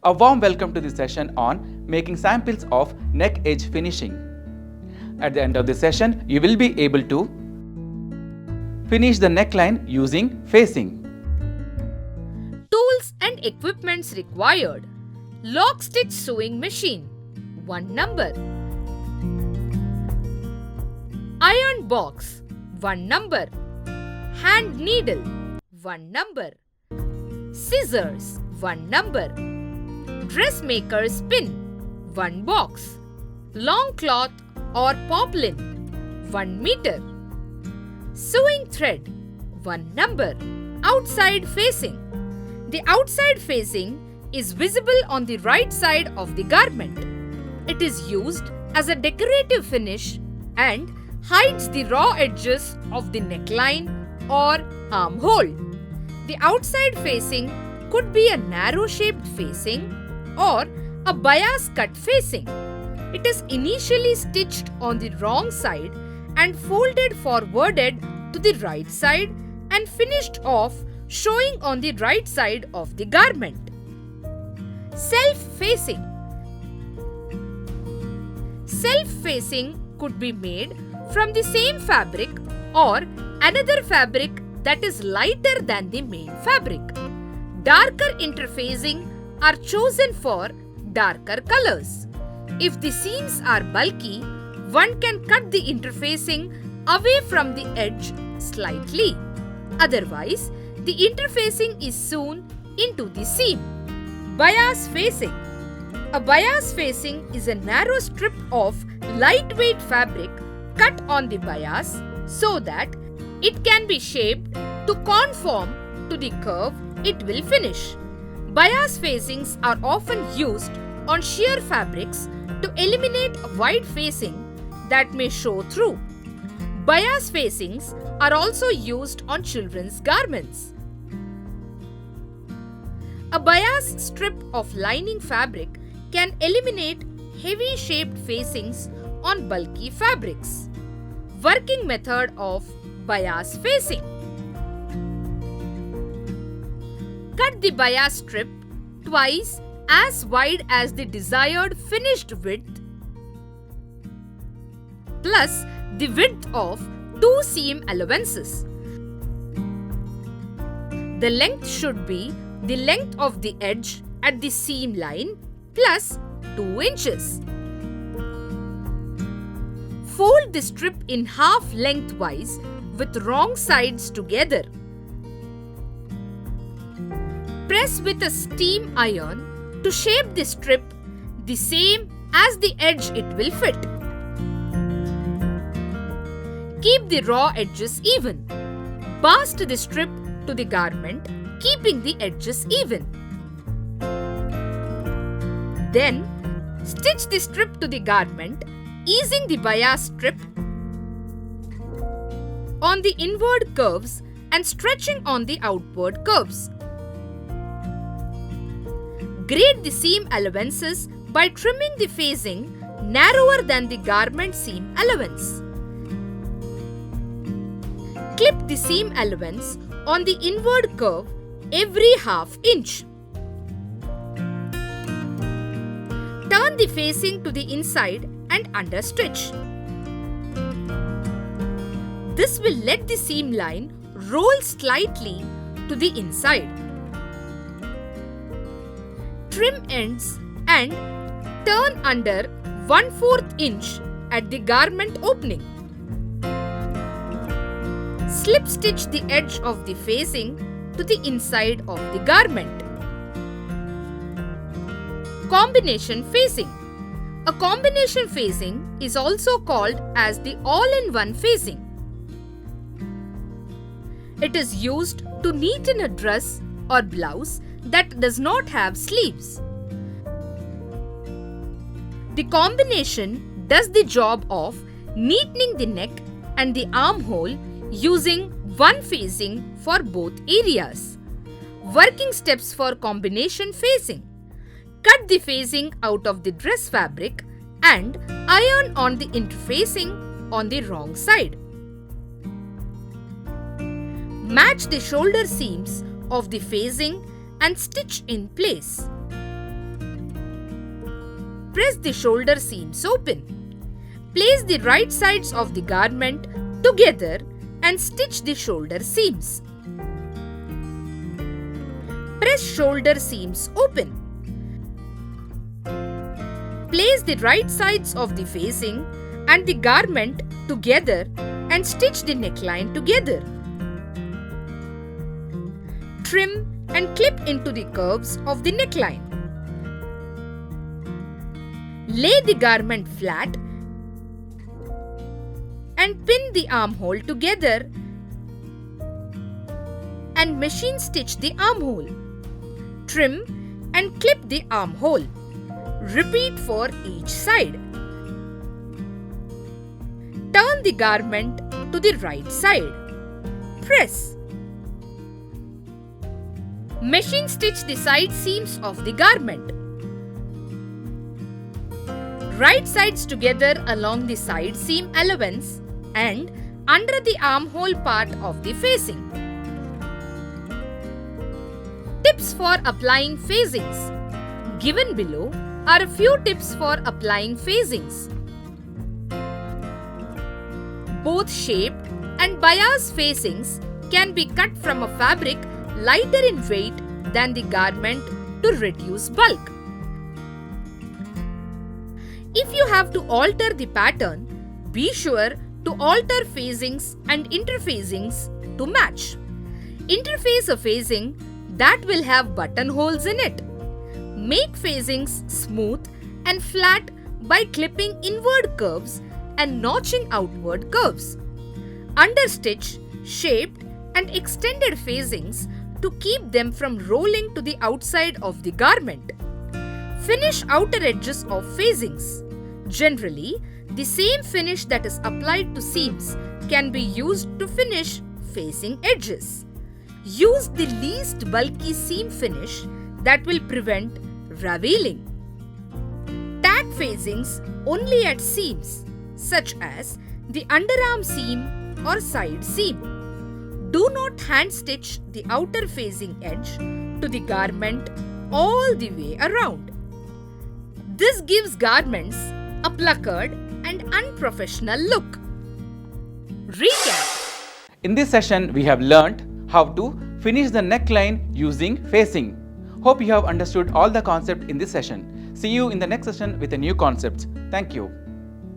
A warm welcome to this session on making samples of neck edge finishing. At the end of the session, you will be able to finish the neckline using facing. Tools and equipments required. Lock stitch sewing machine, 1 number. Iron box, 1 number. Hand needle, 1 number. Scissors, 1 number. Dressmaker's pin, 1 box. Long cloth or poplin, 1 meter. Sewing thread, 1 number. Outside facing. The outside facing is visible on the right side of the garment. It is used as a decorative finish and hides the raw edges of the neckline or armhole. The outside facing could be a narrow-shaped facing or a bias cut facing. It is initially stitched on the wrong side and folded forwarded to the right side and finished off showing on the right side of the garment. Self-facing. Self-facing could be made from the same fabric or another fabric that is lighter than the main fabric. Darker interfacing are chosen for darker colors. If the seams are bulky, one can cut the interfacing away from the edge slightly. Otherwise, the interfacing is sewn into the seam. Bias facing. A bias facing is a narrow strip of lightweight fabric cut on the bias so that it can be shaped to conform to the curve it will finish. Bias facings are often used on sheer fabrics to eliminate wide facing that may show through. Bias facings are also used on children's garments. A bias strip of lining fabric can eliminate heavy shaped facings on bulky fabrics. Working method of bias facing. Cut the bias strip twice as wide as the desired finished width plus the width of 2 seam allowances. The length should be the length of the edge at the seam line plus 2 inches. Fold the strip in half lengthwise with wrong sides together. Press with a steam iron to shape the strip the same as the edge it will fit. Keep the raw edges even. Bast the strip to the garment, keeping the edges even. Then, stitch the strip to the garment, easing the bias strip on the inward curves and stretching on the outward curves. Grade the seam allowances by trimming the facing narrower than the garment seam allowance. Clip the seam allowance on the inward curve every half inch. Turn the facing to the inside and understitch. This will let the seam line roll slightly to the inside. Trim ends and turn under 1/4 inch at the garment opening. Slip stitch the edge of the facing to the inside of the garment. Combination facing. A combination facing is also called as the all-in-one facing. It is used to neaten a dress or blouse that does not have sleeves. The combination does the job of neatening the neck and the armhole using one facing for both areas. Working steps for combination facing. Cut the facing out of the dress fabric and iron on the interfacing on the wrong side. Match the shoulder seams of the facing and stitch in place. press the shoulder seams open. Place the right sides of the garment together and stitch the shoulder seams. Press shoulder seams open. Place the right sides of the facing and the garment together and stitch the neckline together. Trim and clip into the curves of the neckline. Lay the garment flat and pin the armhole together and machine stitch the armhole. Trim and clip the armhole. Repeat for each side. Turn the garment to the right side. Press. Machine stitch the side seams of the garment. Right sides together along the side seam allowance and under the armhole part of the facing. Tips for applying facings. Given below are a few tips for applying facings. Both shaped and bias facings can be cut from a fabric lighter in weight than the garment to reduce bulk. If you have to alter the pattern, be sure to alter facings and interfacings to match. Interface a facing that will have buttonholes in it. Make facings smooth and flat by clipping inward curves and notching outward curves. Understitch shaped and extended facings to keep them from rolling to the outside of the garment. Finish outer edges of facings. Generally, the same finish that is applied to seams can be used to finish facing edges. Use the least bulky seam finish that will prevent raveling. Tag facings only at seams such as the underarm seam or side seam. Do not hand stitch the outer facing edge to the garment all the way around. This gives garments a puckered and unprofessional look. Recap. In this session, we have learnt how to finish the neckline using facing. Hope you have understood all the concept in this session. See you in the next session with a new concept. Thank you.